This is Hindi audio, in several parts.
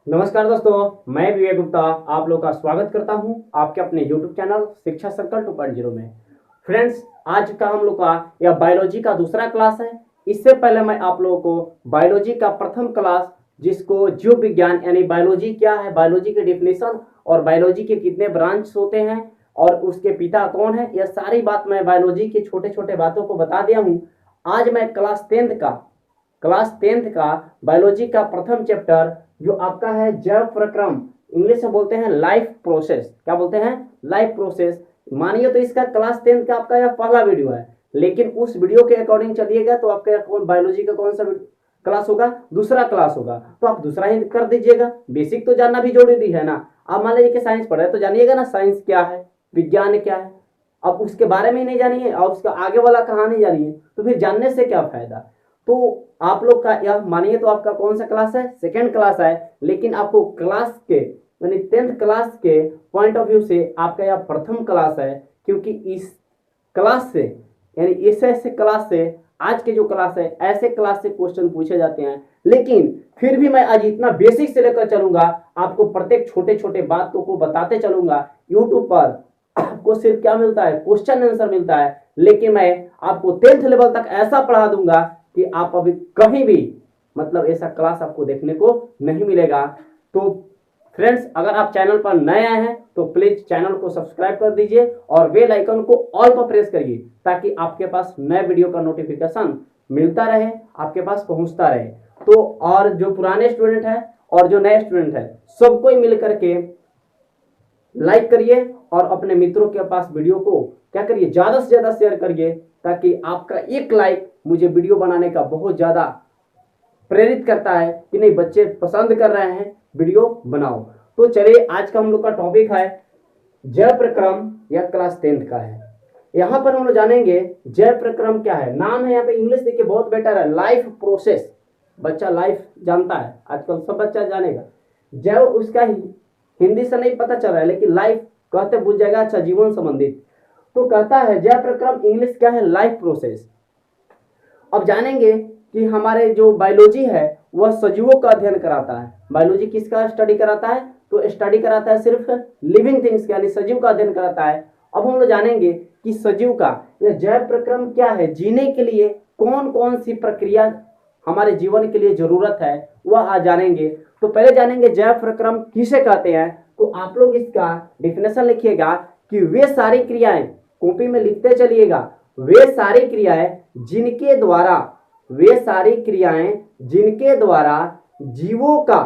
नमस्कार दोस्तों, मैं विवेक गुप्ता आप लोग का स्वागत करता हूं आपके अपने YouTube चैनल शिक्षा सर्कल 2.0 में। फ्रेंड्स, आज का हम लोग का यह बायोलॉजी का दूसरा क्लास है। इससे पहले मैं आप लोगों को बायोलॉजी का प्रथम क्लास, जिसको जीव विज्ञान यानी बायोलॉजी क्या है, बायोलॉजी के डिफिनेशन और बायोलॉजी के कितने ब्रांच होते हैं और उसके पिता कौन है, यह सारी बात मैं बायोलॉजी के छोटे छोटे बातों को बता दिया हूँ। आज मैं क्लास टेंथ का बायोलॉजी का प्रथम चैप्टर, जो आपका है जैव प्रक्रम, इंग्लिश में बोलते हैं लाइफ प्रोसेस। क्या बोलते हैं? Life process. मानिए तो इसका क्लास टेंथ का आपका यह पहला वीडियो है, लेकिन उस वीडियो के अकॉर्डिंग चलिएगा तो आपका बायोलॉजी का कौन सा क्लास होगा? दूसरा क्लास होगा। तो आप दूसरा ही कर दीजिएगा। बेसिक तो जानना भी जरूरी है ना। आप मान लीजिए कि साइंस पढ़ रहे हैं तो जानिएगा ना साइंस क्या है, विज्ञान क्या है। अब उसके बारे में ही नहीं जानिए और उसका आगे वाला कहानी जानिए तो फिर जानने से क्या फायदा। तो आप लोग का यह मानिए तो आपका कौन सा क्लास है? सेकेंड क्लास है। लेकिन आपको क्लास के यानी टेंथ क्लास के पॉइंट ऑफ व्यू से आपका यह प्रथम क्लास है, क्योंकि इस क्लास से यानी इस ऐसे क्लास से आज के जो क्लास है ऐसे क्लास से क्वेश्चन पूछे जाते हैं। लेकिन फिर भी मैं आज इतना बेसिक से लेकर चलूंगा, आपको प्रत्येक छोटे छोटे बातों को बताते चलूंगा। यूट्यूब पर आपको सिर्फ क्या मिलता है? क्वेश्चन आंसर मिलता है। लेकिन मैं आपको टेंथ लेवल तक ऐसा पढ़ा दूंगा कि आप अभी कहीं भी मतलब ऐसा क्लास आपको देखने को नहीं मिलेगा। तो फ्रेंड्स, अगर आप चैनल पर नए आए हैं तो प्लीज चैनल को सब्सक्राइब कर दीजिए और बेल आइकन को ऑल पर प्रेस करिए, ताकि आपके पास नए वीडियो का नोटिफिकेशन मिलता रहे, आपके पास पहुंचता रहे। तो और जो पुराने स्टूडेंट हैं और जो नए स्टूडेंट हैं, सबको मिल करके लाइक करिए और अपने मित्रों के पास वीडियो को क्या करिए, ज्यादा से ज्यादा शेयर करिए, ताकि आपका एक लाइक मुझे वीडियो बनाने का बहुत ज्यादा प्रेरित करता है कि नहीं बच्चे पसंद कर रहे हैं, वीडियो बनाओ। तो चलिए, आज का हम लोग का टॉपिक है जैव प्रक्रम, यह क्लास टेंथ का है। यहां पर हम लोग जानेंगे जैव प्रक्रम क्या है। नाम है यहाँ पे, इंग्लिश देखिए बहुत बेटर है, लाइफ प्रोसेस। बच्चा लाइफ जानता है, आजकल सब बच्चा जानेगा। जैव उसका हिंदी से नहीं पता चल रहा है, लेकिन लाइफ कहते बुझ जाएगा, अच्छा जीवन संबंधित। तो कहता है जैव प्रक्रम इंग्लिश क्या है? Life process. अब जानेंगे कि हमारे जो बायोलॉजी है वह सजीवों का अध्ययन कराता है। बायोलॉजी किसका स्टडी कराता है? तो स्टडी कराता है सिर्फ लिविंग थिंग्स का, यानी सजीव का अध्ययन कराता है। अब हम लोग जानेंगे कि सजीव का यह जैव प्रक्रम क्या है, जीने के लिए कौन कौन सी प्रक्रिया हमारे जीवन के लिए जरूरत है, वह आज जानेंगे। तो पहले जानेंगे जैव प्रक्रम किसे कहते हैं। तो आप लोग इसका डिफिनेशन लिखिएगा कि वे सारी क्रियाएं, कॉपी में लिखते चलिएगा, वे सारी क्रियाएं जिनके द्वारा जीवों का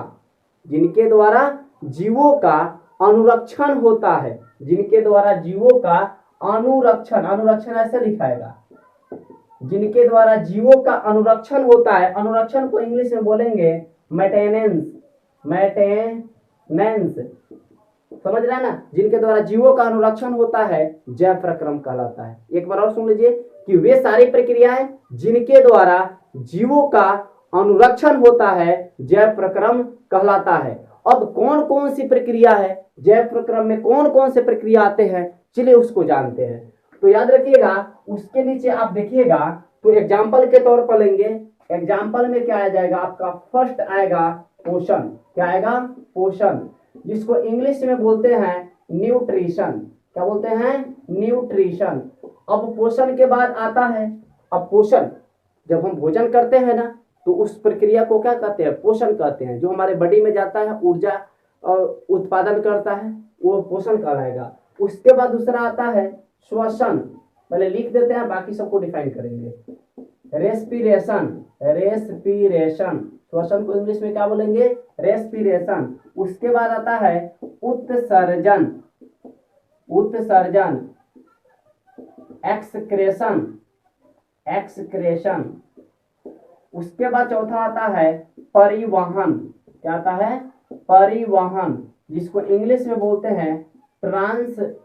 अनुरक्षण होता है। जिनके द्वारा जीवों का अनुरक्षण ऐसे लिखाएगा, जिनके द्वारा जीवों का अनुरक्षण होता है। अनुरक्षण को इंग्लिश में बोलेंगे मेंटेनेंस। समझ रहे हैं ना? जिनके द्वारा जीवों का अनुरक्षण होता है जैव प्रक्रम कहलाता है। एक बार और सुन लीजिए कि वे सारी प्रक्रियाएं जिनके द्वारा जीवों का अनुरक्षण होता है जैव प्रक्रम कहलाता है। अब कौन कौन सी प्रक्रिया है जैव प्रक्रम में, कौन कौन से प्रक्रिया आते हैं, चलिए उसको जानते हैं। तो याद रखिएगा, उसके नीचे आप देखिएगा तो एग्जाम्पल के तौर पर लेंगे। एग्जाम्पल में क्या आ जाएगा आपका? फर्स्ट आएगा पोषण। क्या आएगा? पोषण, जिसको इंग्लिश में बोलते हैं न्यूट्रिशन। क्या बोलते हैं? न्यूट्रिशन। अब पोषण के बाद आता है, अब पोषण जब हम भोजन करते हैं ना, तो उस प्रक्रिया को क्या कहते हैं? पोषण कहते हैं। जो हमारे बॉडी में जाता है, ऊर्जा उत्पादन करता है, वो पोषण कहलाएगा। उसके बाद दूसरा आता है श्वसन। पहले लिख देते हैं, बाकी सबको डिफाइन करेंगे। रेस्पिरेशन, श्वसन को इंग्लिश में क्या बोलेंगे? रेस्पिरेशन। उसके बाद आता है उत्सर्जन, एक्सक्रेशन। उसके बाद चौथा आता है परिवहन। क्या आता है? परिवहन, जिसको इंग्लिश में बोलते हैं ट्रांसपोजेशन।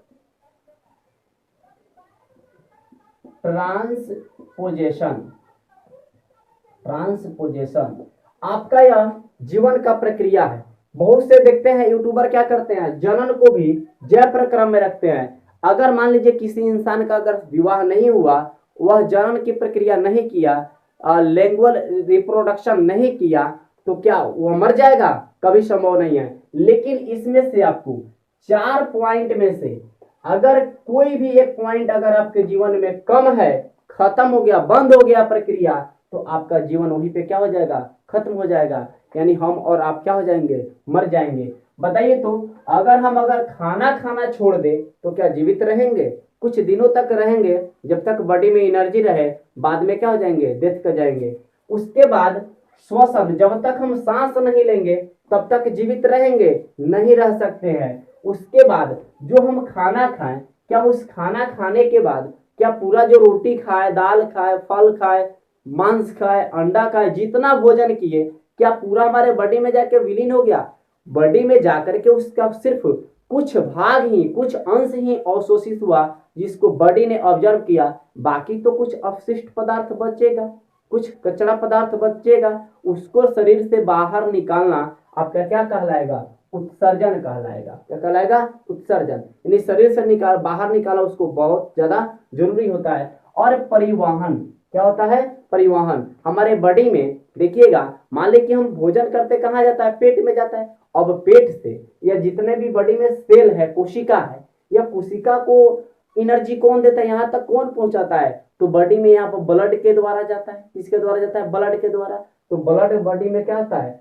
आपका यह जीवन का प्रक्रिया है। बहुत से देखते हैं यूट्यूबर क्या करते हैं, जनन को भी जैव प्रक्रम में रखते हैं। अगर मान लीजिए किसी इंसान का अगर विवाह नहीं हुआ, वह जनन की प्रक्रिया नहीं किया, लिंगुअल रिप्रोडक्शन नहीं किया, तो क्या वह मर जाएगा? कभी संभव नहीं है। लेकिन इसमें से आपको 4 पॉइंट में से अगर कोई भी एक पॉइंट अगर आपके जीवन में कम है, खत्म हो गया, बंद हो गया प्रक्रिया, तो आपका जीवन वहीं पे क्या हो जाएगा, खत्म हो जाएगा। यानी हम और आप क्या हो जाएंगे, मर जाएंगे। बताइए तो अगर खाना खाना छोड़ दे तो क्या जीवित रहेंगे? कुछ दिनों तक रहेंगे, जब तक बॉडी में एनर्जी रहे, बाद में क्या हो जाएंगे, डेथ कर जाएंगे। उसके बाद श्वसन, जब तक हम सांस नहीं लेंगे तब तक जीवित रहेंगे, नहीं रह सकते हैं। उसके बाद जो हम खाना खाएं, क्या उस खाना खाने के बाद क्या पूरा जो रोटी खाए, दाल खाए, फल खाए, मांस खाए, अंडा खाए, जितना भोजन किए, क्या पूरा हमारे बॉडी में जाके विलीन हो गया? बॉडी में जाकर के उसका सिर्फ कुछ भाग ही, कुछ अंश ही अवशोषित हुआ, जिसको बॉडी ने ऑब्जर्व किया। बाकी तो कुछ अपशिष्ट पदार्थ बचेगा, कुछ कचरा पदार्थ बचेगा, उसको शरीर से बाहर निकालना आपका क्या कहलाएगा, उत्सर्जन कहलाएगा। क्या कहलाएगा, उत्सर्जन। यानी शरीर से बाहर निकाला उसको बहुत ज्यादा जरूरी होता है। और परिवहन, क्या होता है, परिवहन हमारे बॉडी में। देखिएगा, मान लीजिए कि हम भोजन करते कहाँ जाता है, पेट में जाता है। अब पेट से या जितने भी बॉडी में सेल है, कोशिका है, या कोशिका को एनर्जी कौन देता है, यहाँ तक कौन पहुंचाता है? तो बॉडी में यहाँ पर ब्लड के द्वारा जाता है। किसके द्वारा जाता है, ब्लड के द्वारा। तो ब्लड बॉडी में क्या होता है,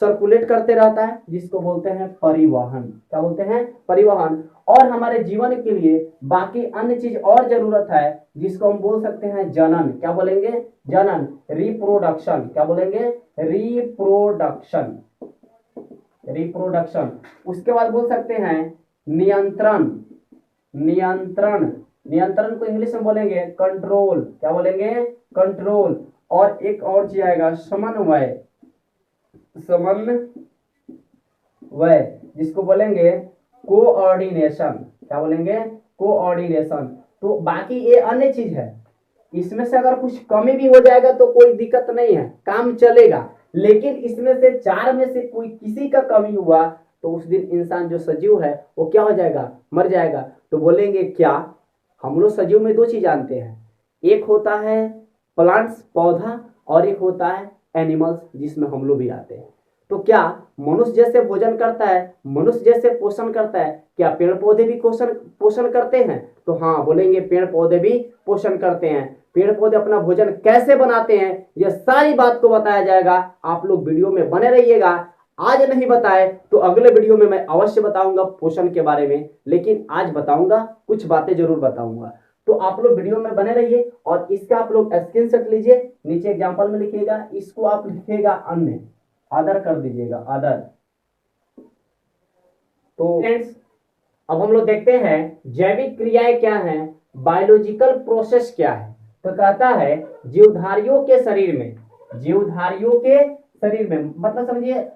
सर्कुलेट करते रहता है, जिसको बोलते हैं परिवहन। क्या बोलते हैं, परिवहन। और हमारे जीवन के लिए बाकी अन्य चीज और जरूरत है, जिसको हम बोल सकते हैं जनन। क्या बोलेंगे, जनन, रिप्रोडक्शन। क्या बोलेंगे, रिप्रोडक्शन, रिप्रोडक्शन। उसके बाद बोल सकते हैं नियंत्रण, नियंत्रण, नियंत्रण को इंग्लिश में बोलेंगे कंट्रोल। क्या बोलेंगे, कंट्रोल। और एक और चीज आएगा समन्वय, समन्वय, जिसको बोलेंगे कोऑर्डिनेशन। क्या बोलेंगे, कोऑर्डिनेशन। तो बाकी ये अन्य चीज है, इसमें से अगर कुछ कमी भी हो जाएगा तो कोई दिक्कत नहीं है, काम चलेगा। लेकिन इसमें से 4 में से कोई किसी का कमी हुआ तो उस दिन इंसान जो सजीव है वो क्या हो जाएगा, मर जाएगा। तो बोलेंगे क्या, हम लोग सजीव में 2 चीज जानते हैं, एक होता है प्लांट्स, पौधा, और एक होता है एनिमल्स, जिसमें हम लोग भी आते हैं। तो क्या मनुष्य जैसे भोजन करता है, मनुष्य जैसे पोषण करता है, क्या पेड़ पौधे भी पोषण पोषण करते हैं? तो हाँ, बोलेंगे पेड़ पौधे भी पोषण करते हैं। पेड़ पौधे अपना भोजन कैसे बनाते हैं, यह सारी बात को बताया जाएगा। आप लोग वीडियो में बने रहिएगा। आज नहीं बताए तो अगले वीडियो में मैं अवश्य बताऊंगा पोषण के बारे में, लेकिन आज बताऊंगा, कुछ बातें जरूर बताऊंगा। तो आप लोग वीडियो में बने रहिए। और इसका आप लोग स्क्रीनशॉट लीजिए, नीचे एग्जांपल में लिखिएगा, इसको आप लिखिएगा अन्य, आदर कर दीजिएगा, आदर। तो फ्रेंड्स, अब हम लोग देखते हैं जैविक क्रियाएं क्या हैं, बायोलॉजिकल प्रोसेस क्या है। तो कहता है जीवधारियों के शरीर में, जीवधारियों के शरीर में मतलब समझिए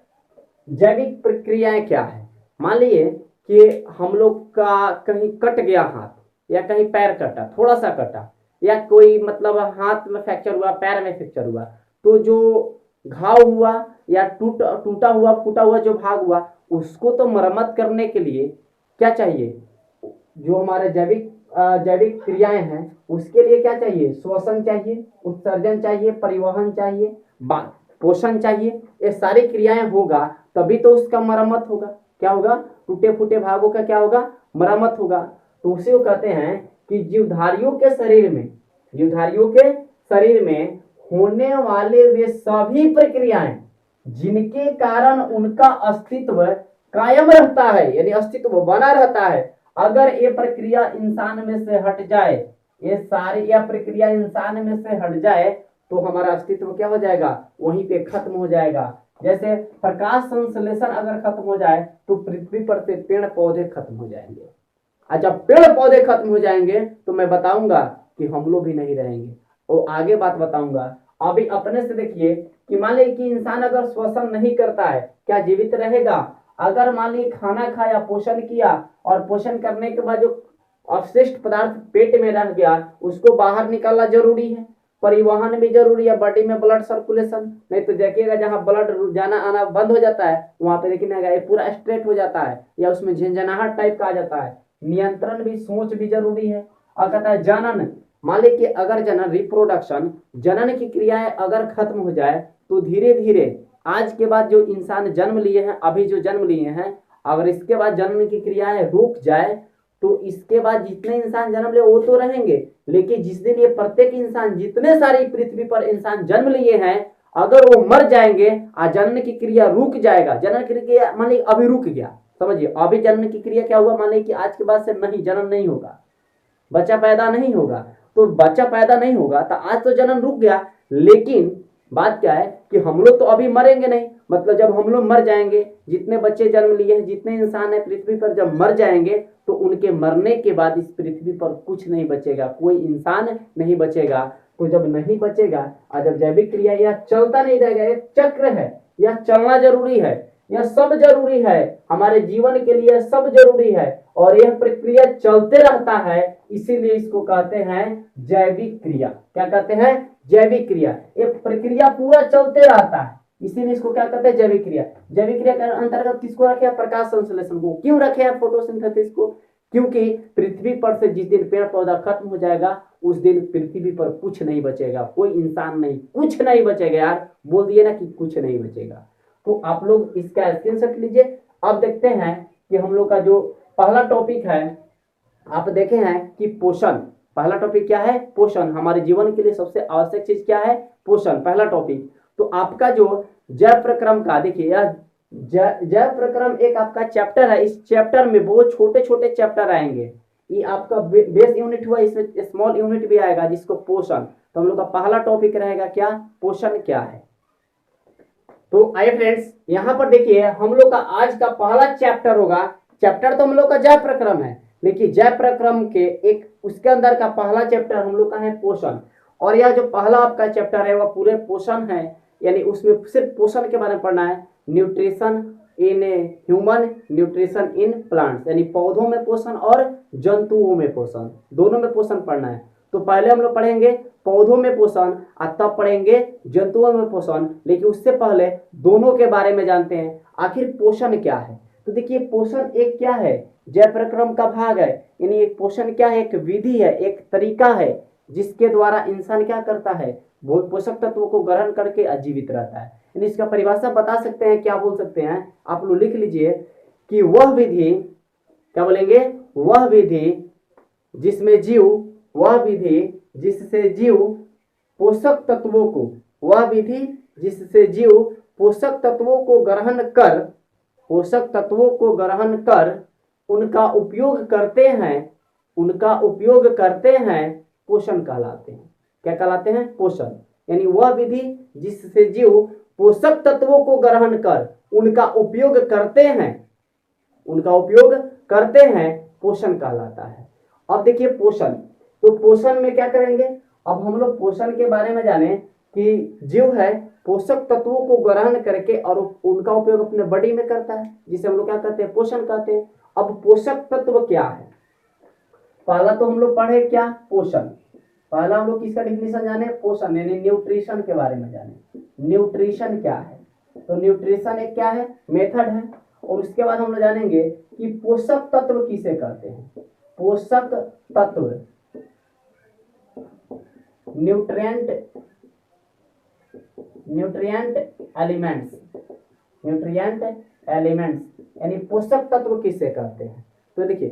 जैविक प्रक्रियाएं क्या है। मान लीजिए कि हम लोग का कहीं कट गया हाथ या कहीं पैर कटा, थोड़ा सा कटा, या कोई मतलब हाथ में फ्रैक्चर हुआ, पैर में फ्रैक्चर हुआ, तो जो घाव हुआ या टूटा हुआ, फूटा हुआ जो भाग हुआ, उसको तो मरम्मत करने के लिए क्या चाहिए, जो हमारे जैविक जैविक क्रियाएं हैं उसके लिए क्या चाहिए, श्वसन चाहिए, उत्सर्जन चाहिए, परिवहन चाहिए, पोषण चाहिए। ये सारी क्रियाएं होगा तभी तो उसका मरम्मत होगा। क्या होगा, टूटे फूटे भागों का क्या होगा, मरम्मत होगा। तो उसे वो कहते हैं कि जीवधारियों के शरीर में, जीवधारियों के शरीर में होने वाले वे सभी प्रक्रियाएं जिनके कारण उनका अस्तित्व कायम रहता है, यानी अस्तित्व बना रहता है, अगर ये प्रक्रिया इंसान में से हट जाए, ये सारी यह प्रक्रिया इंसान में से हट जाए तो हमारा अस्तित्व क्या हो जाएगा, वहीं पे खत्म हो जाएगा। जैसे प्रकाश संश्लेषण अगर खत्म हो जाए तो पृथ्वी पर से पेड़ पौधे खत्म हो जाएंगे। और जब पेड़ पौधे खत्म हो जाएंगे तो मैं बताऊंगा कि हम लोग भी नहीं रहेंगे, और आगे बात बताऊंगा। अभी अपने से देखिए कि मान लीजिए कि इंसान अगर श्वसन नहीं करता है, क्या जीवित रहेगा? अगर मान लीजिए खाना खाया, पोषण किया, और पोषण करने के बाद जो अवशिष्ट पदार्थ पेट में रह गया उसको बाहर निकालना जरूरी है, परिवहन भी जरूरी है, बॉडी में ब्लड सर्कुलेशन। नहीं तो देखिएगा जहां ब्लड जाना आना बंद हो जाता है वहां पे देखिए पूरा स्ट्रेट हो जाता है, या उसमें झंझनाहट टाइप का आ जाता है। नियंत्रण भी, सोच भी जरूरी है। और कहता है जनन, मान लीजिए कि अगर जनन, रिप्रोडक्शन, जनन की क्रियाएं अगर खत्म हो जाए तो धीरे धीरे आज के बाद जो इंसान जन्म लिए हैं, अभी जो जन्म लिए हैं, अगर इसके बाद जन्म की क्रियाएं रुक जाए तो इसके बाद जितने इंसान जन्म ले वो तो रहेंगे, लेकिन जिस दिन ये प्रत्येक इंसान, जितने सारी पृथ्वी पर इंसान जन्म लिए हैं, अगर वो मर जाएंगे और जन्म की क्रिया रुक जाएगा, जन्म की क्रिया मान लीजिए अभी रुक गया, समझिए अभी जन्म की क्रिया क्या हुआ, मान लीजिए कि आज के बाद से नहीं जन्म नहीं होगा, बच्चा पैदा नहीं होगा, तो बच्चा पैदा नहीं होगा तो आज तो जन्म रुक गया, लेकिन बात क्या है कि हम लोग तो अभी मरेंगे नहीं, मतलब जब हम लोग मर जाएंगे, जितने बच्चे जन्म लिए हैं, जितने इंसान है पृथ्वी पर जब मर जाएंगे तो उनके मरने के बाद इस पृथ्वी पर कुछ नहीं बचेगा, कोई इंसान नहीं बचेगा। तो जब नहीं बचेगा और जब जैविक क्रिया यह चलता नहीं रहेगा, एक चक्र है, यह चलना जरूरी है, यह सब जरूरी है, हमारे जीवन के लिए सब जरूरी है और यह प्रक्रिया चलते रहता है, इसीलिए इसको कहते हैं जैविक क्रिया। क्या कहते हैं? जैविक क्रिया। एक प्रक्रिया पूरा चलते रहता है, इसीलिए इसको क्या कहते हैं? जैविक क्रिया। जैविक क्रिया के अंतर्गत किसको रखे हैं? प्रकाश संश्लेषण को। क्यों रखे हैं फोटोसिंथेसिस को? क्योंकि पृथ्वी पर से जिस दिन पेड़ पौधा खत्म हो जाएगा उस दिन पृथ्वी पर कुछ नहीं बचेगा, कोई इंसान नहीं, कुछ नहीं बचेगा। यार बोल दिए ना कि कुछ नहीं बचेगा। तो आप लोग इसका स्क्रीनशॉट लीजिए। अब देखते हैं कि हम लोग का जो पहला टॉपिक है, आप देखे हैं कि पोषण। पहला टॉपिक क्या है? पोषण। हमारे जीवन के लिए सबसे आवश्यक चीज क्या है? पोषण, पहला टॉपिक। तो आपका जो जैव प्रक्रम का, देखिए यह जैव प्रक्रम एक आपका चैप्टर है। इस चैप्टर में बहुत छोटे छोटे चैप्टर आएंगे। ये आपका बेस यूनिट हुआ, इसमें स्मॉल यूनिट भी आएगा जिसको पोषण। तो हम लोग का पहला टॉपिक रहेगा क्या? पोषण क्या है। तो आइए फ्रेंड्स, यहाँ पर देखिए हम लोग का आज का पहला चैप्टर होगा। चैप्टर तो हम लोग का जैव प्रक्रम है, लेकिन जैव प्रक्रम के एक उसके अंदर का पहला चैप्टर हम लोग का है पोषण। और यह जो पहला आपका चैप्टर है वह पूरे पोषण है, यानी उसमें सिर्फ पोषण के बारे में पढ़ना है। Nutrition in human, nutrition in plants, यानी पौधों में पोषण और जंतुओं में पोषण, दोनों में पोषण पढ़ना है। तो पहले हम लोग पढ़ेंगे पौधों में पोषण और तब पढ़ेंगे जंतुओं में पोषण, लेकिन उससे पहले दोनों के बारे में जानते हैं आखिर पोषण क्या है। तो देखिए पोषण एक क्या है? जैव प्रक्रम का भाग है। यानी एक पोषण क्या है? एक विधि है, एक तरीका है जिसके द्वारा इंसान क्या करता है? बहुत पोषक तत्वों को ग्रहण करके आजीवित रहता है। यानी इसका परिभाषा बता सकते हैं, क्या बोल सकते हैं? आप लोग लिख लीजिए कि वह विधि, क्या बोलेंगे? वह विधि जिसमें जीव, वह विधि जिससे जीव पोषक तत्वों को, वह विधि जिससे जीव पोषक तत्वों को ग्रहण कर, पोषक तत्वों को ग्रहण कर उनका उपयोग करते हैं, उनका उपयोग करते हैं, पोषण कहलाते हैं। क्या कहलाते हैं? पोषण। यानी वह विधि जिससे जीव पोषक तत्वों को ग्रहण कर उनका उपयोग करते हैं, उनका उपयोग करते हैं, पोषण कहलाता है। अब देखिए पोषण, तो पोषण में क्या करेंगे? अब हम लोग पोषण के बारे में जाने कि जीव है पोषक तत्वों को ग्रहण करके और उनका उपयोग अपने बॉडी में करता है, जिसे हम लोग क्या कहते हैं? पोषण कहते हैं। अब पोषक तत्व क्या है? पहला तो हम लोग पढ़े क्या? पोषण। पहला हम लोग किसका डिफिनेशन जाने? पोषण, यानी न्यूट्रिशन के बारे में जाने। न्यूट्रिशन क्या है? तो न्यूट्रिशन एक क्या है? मेथड है। और उसके बाद हम लोग जानेंगे कि पोषक तत्व किसे कहते हैं। पोषक तत्व, nutrient, nutrient elements, nutrient elements, यानी पोषक तत्व किसे कहते हैं। तो देखिए,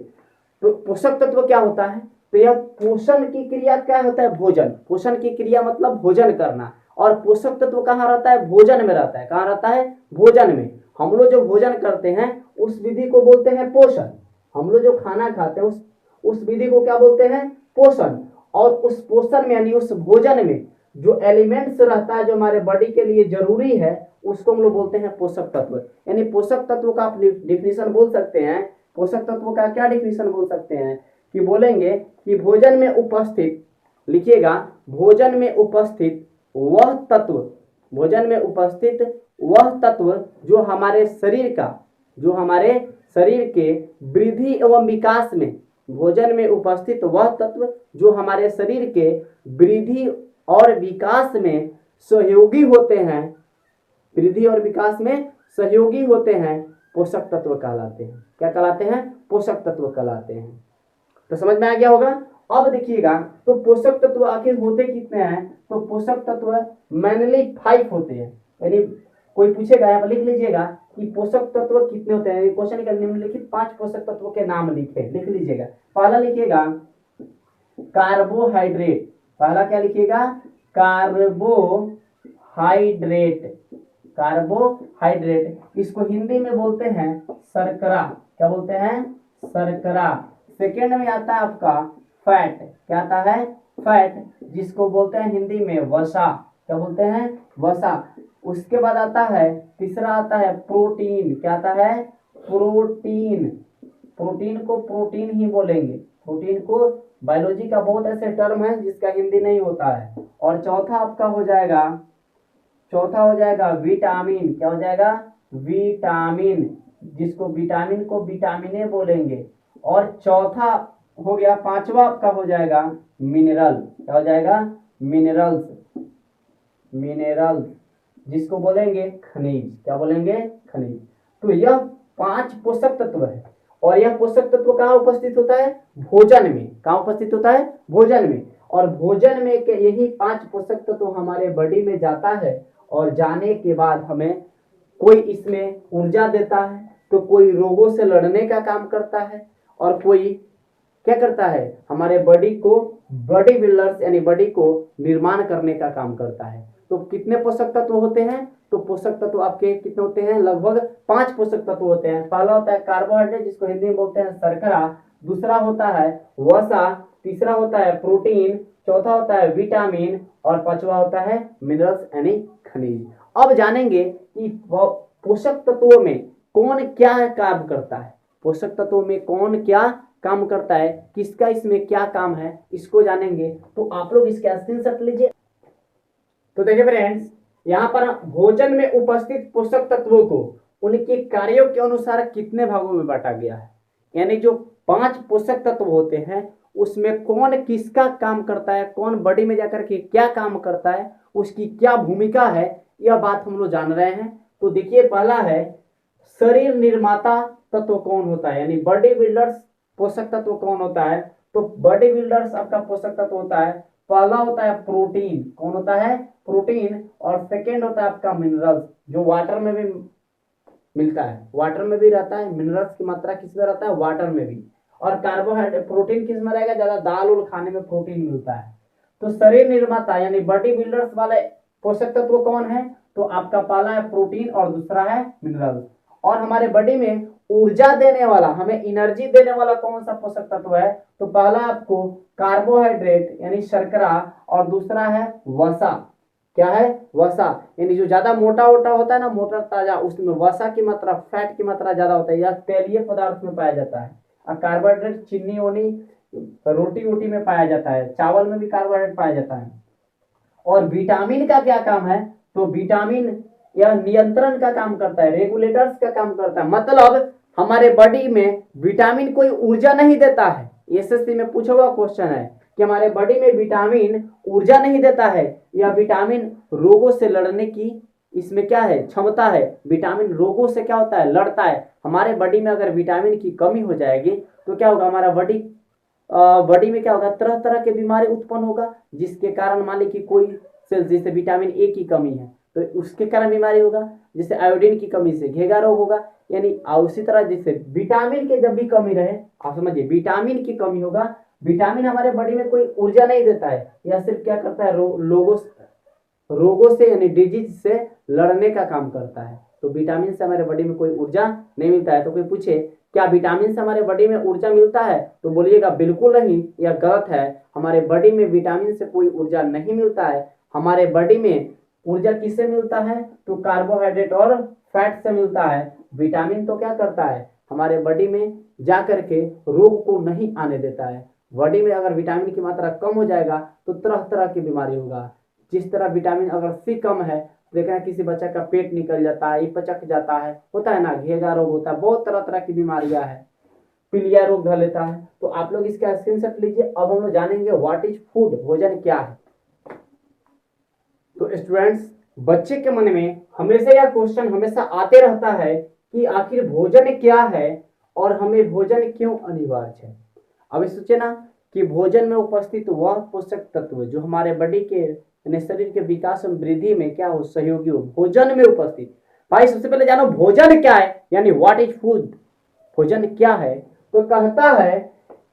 तो पोषक तत्व क्या होता है? तो यह पोषण की क्रिया क्या होता है? भोजन। पोषण की क्रिया मतलब भोजन करना। और पोषक तत्व कहाँ रहता है? भोजन में रहता है। कहाँ रहता है? भोजन में। हम लोग जो भोजन करते हैं उस विधि को बोलते हैं पोषण। हम लोग जो खाना खाते हैं उस विधि को क्या बोलते हैं? पोषण। और उस पोषण में यानी उस भोजन में जो एलिमेंट्स रहता है जो हमारे बॉडी के लिए जरूरी है उसको हम लोग बोलते हैं पोषक तत्व। यानी पोषक तत्व का आप डिफिनेशन बोल सकते हैं। पोषक तत्व का क्या डिफिनेशन बोल सकते हैं? कि बोलेंगे कि भोजन में उपस्थित, लिखिएगा, भोजन में उपस्थित वह तत्व, भोजन में उपस्थित वह तत्व जो हमारे शरीर का, जो हमारे शरीर के वृद्धि एवं विकास में, भोजन में उपस्थित वह तत्व जो हमारे शरीर के वृद्धि और विकास में सहयोगी होते हैं, वृद्धि और विकास में सहयोगी होते हैं, पोषक तत्व कहलाते हैं। क्या कहलाते हैं? पोषक तत्व कहलाते हैं। तो समझ में आ गया होगा। अब देखिएगा, तो पोषक तत्व आखिर होते कितने हैं? तो पोषक तत्व मेनली 5 होते हैं। यानी कोई पूछेगा, यहाँ पर लिख लीजिएगा कि पोषक तत्व कितने होते हैं। क्वेश्चन का निम्नलिखित 5 पोषक तत्वों के नाम लिखे, लिख लीजिएगा। पहला लिखिएगा कार्बोहाइड्रेट, पहला क्या लिखिएगा, कार्बोहाइड्रेट, कार्बोहाइड्रेट, इसको हिंदी में बोलते हैं शर्करा, क्या बोलते हैं, शर्करा। सेकेंड में आता है आपका फैट, क्या आता है, फैट, जिसको बोलते हैं हिंदी में वसा, क्या बोलते हैं, वसा। उसके बाद आता है तीसरा आता है प्रोटीन, क्या आता है, प्रोटीन, प्रोटीन को प्रोटीन ही बोलेंगे, प्रोटीन को, बायोलॉजी का बहुत ऐसे टर्म है जिसका हिंदी नहीं होता है। और चौथा आपका हो जाएगा, चौथा हो जाएगा विटामिन, क्या हो जाएगा, विटामिन, जिसको विटामिन को विटामिन ए बोलेंगे। और चौथा हो गया, पांचवा आपका हो जाएगा मिनरल, क्या हो जाएगा, मिनरल्स, मिनरल्स, जिसको बोलेंगे खनिज, क्या बोलेंगे, खनिज। तो यह 5 पोषक तत्व है और यह पोषक तत्व कहाँ उपस्थित होता है, भोजन में, कहाँ उपस्थित होता है, भोजन में। और भोजन में के यही 5 पोषक तत्व हमारे बॉडी में जाता है और जाने के बाद हमें कोई इसमें ऊर्जा देता है, तो कोई रोगों से लड़ने का काम करता है, और कोई क्या करता है, हमारे बॉडी को, बॉडी बिल्डर्स यानी बॉडी को निर्माण करने का काम करता है। तो कितने पोषक तत्व होते हैं, तो पोषक तत्व आपके कितने होते हैं, लगभग 5 पोषक तत्व होते हैं। पहला होता है कार्बोहाइड्रेट, जिसको हिंदी में बोलते हैं शर्करा, दूसरा होता है वसा, तीसरा होता है प्रोटीन, चौथा होता है विटामिन, और पांचवा होता है मिनरल्स यानी खनिज। अब जानेंगे कि पोषक तत्वों में कौन क्या काम करता है, पोषक तत्वों में कौन क्या काम करता है, किसका इसमें क्या काम है, इसको जानेंगे। तो आप लोग इसके स्क्रीनशॉट लीजिए। तो देखिए फ्रेंड्स, यहाँ पर भोजन में उपस्थित पोषक तत्वों को उनके कार्यों के अनुसार कितने भागों में बांटा गया है, यानी जो 5 पोषक तत्व होते हैं उसमें कौन किसका काम करता है, कौन बॉडी में जाकर के क्या काम करता है, उसकी क्या भूमिका है, यह बात हम लोग जान रहे हैं। तो देखिए, पहला है शरीर निर्माता तत्व कौन होता है, यानी बॉडी बिल्डर्स पोषक तत्व कौन होता है। तो बॉडी बिल्डर्स आपका पोषक तत्व होता है, पहला होता है प्रोटीन, कौन होता है, प्रोटीन। और सेकेंड होता है आपका मिनरल्स, जो वाटर में भी मिलता है, वाटर में भी रहता है, मिनरल्स की मात्रा किस में रहता है, वाटर में भी। और कार्बोहाइड्रेट, प्रोटीन किस में रहेगा, ज्यादा दाल उल खाने में प्रोटीन मिलता है। तो शरीर निर्माता यानी बॉडी बिल्डर्स वाले पोषक तत्व कौन है, तो आपका पहला है प्रोटीन और दूसरा है मिनरल। और हमारे बॉडी में ऊर्जा देने वाला, हमें एनर्जी देने वाला कौन सा पोषक तत्व है, तो पहला आपको कार्बोहाइड्रेट यानी शर्करा, और दूसरा है वसा, क्या है, वसा, यानी जो ज्यादा मोटा वोटा होता है ना, मोटा ताजा, उसमें वसा की मात्रा, फैट की मात्रा ज्यादा होता है, या तेलीय पदार्थ में पाया जाता है। और कार्बोहाइड्रेट चीनी वोनी, रोटी वोटी में पाया जाता है, चावल में भी कार्बोहाइड्रेट पाया जाता है। और विटामिन का क्या काम है, तो विटामिन यह नियंत्रण का काम करता है, रेगुलेटर्स का काम करता है। मतलब हमारे बॉडी में विटामिन कोई ऊर्जा नहीं देता है, एसएससी में पूछा हुआ क्वेश्चन है कि हमारे बॉडी में विटामिन ऊर्जा नहीं देता है, या विटामिन रोगों से लड़ने की इसमें क्या है, क्षमता है। विटामिन रोगों से क्या होता है, लड़ता है। हमारे बॉडी में अगर विटामिन की कमी हो जाएगी तो क्या होगा, हमारा बॉडी में क्या होगा, तरह तरह के बीमारी उत्पन्न होगा, जिसके कारण मान ली कि कोई सेल, जैसे विटामिन ए की कमी है तो उसके कारण बीमारी होगा, जैसे आयोडीन की कमी से घेगा रोग होगा। यानी उसी तरह जैसे विटामिन की जब भी कमी रहे, आप समझिए विटामिन की कमी होगा। विटामिन हमारे बॉडी में कोई ऊर्जा नहीं देता है, यह सिर्फ क्या करता है, रोगों से यानी डिजीज से लड़ने का काम करता है। तो विटामिन से हमारे बॉडी में कोई ऊर्जा नहीं मिलता है। तो कोई पूछे क्या विटामिन से हमारे बॉडी में ऊर्जा मिलता है, तो बोलिएगा बिल्कुल नहीं, यह गलत है। हमारे बॉडी में विटामिन से कोई ऊर्जा नहीं मिलता है। हमारे बॉडी में ऊर्जा किससे मिलता है, तो कार्बोहाइड्रेट और फैट से मिलता है। विटामिन तो क्या करता है, हमारे बॉडी में जा करके रोग को नहीं आने देता है। बॉडी में अगर विटामिन की मात्रा कम हो जाएगा तो तरह तरह की बीमारी होगा। जिस तरह विटामिन अगर सी कम है, देखना किसी बच्चा का पेट निकल जाता है, पचक जाता है, होता है ना, घेगा रोग होता है, बहुत तरह तरह की बीमारियां है, पीलिया रोग धर लेता है। तो आप लोग इसका स्क्रीनशॉट लीजिए। अब हम लोग जानेंगे व्हाट इज फूड, भोजन क्या है। तो स्टूडेंट्स, बच्चे के मन में हमेशा यह क्वेश्चन हमेशा आते रहता है कि आखिर भोजन क्या है और हमें भोजन क्यों अनिवार्य है। अब सोचे ना कि भोजन में उपस्थित वह पोषक तत्व जो हमारे बॉडी के शरीर के विकास और वृद्धि में क्या हो, सहयोगी हो, भोजन में उपस्थित। भाई सबसे पहले जानो भोजन क्या है, यानी व्हाट इज फूड, भोजन क्या है। तो कहता है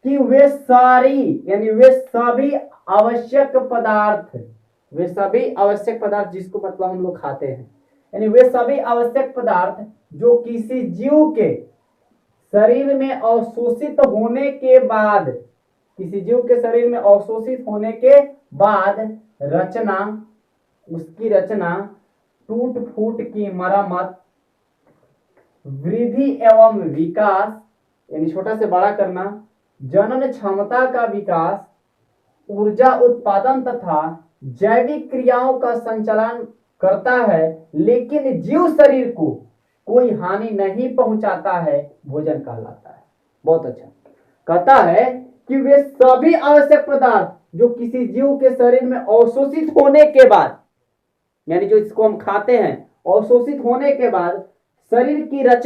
कि वे सारी यानी वे सभी आवश्यक पदार्थ, वे सभी आवश्यक पदार्थ जिसको मतलब हम लोग खाते हैं, यानी वे सभी आवश्यक पदार्थ जो किसी जीव के शरीर में अवशोषित होने के बाद, किसी जीव के शरीर में अवशोषित होने के बाद रचना, उसकी रचना, टूट फूट की मरम्मत, वृद्धि एवं विकास यानी छोटा से बड़ा करना, जनन क्षमता का विकास, ऊर्जा उत्पादन तथा जैविक क्रियाओं का संचालन करता है, लेकिन जीव शरीर को कोई हानि नहीं पहुंचाता है, भोजन कहलाता है। बहुत अच्छा, कहता है कि वे सभी आवश्यक पदार्थ जो किसी जीव के शरीर में अवशोषित होने के बाद, यानी जो इसको हम खाते हैं, अवशोषित होने के बाद शरीर की रचना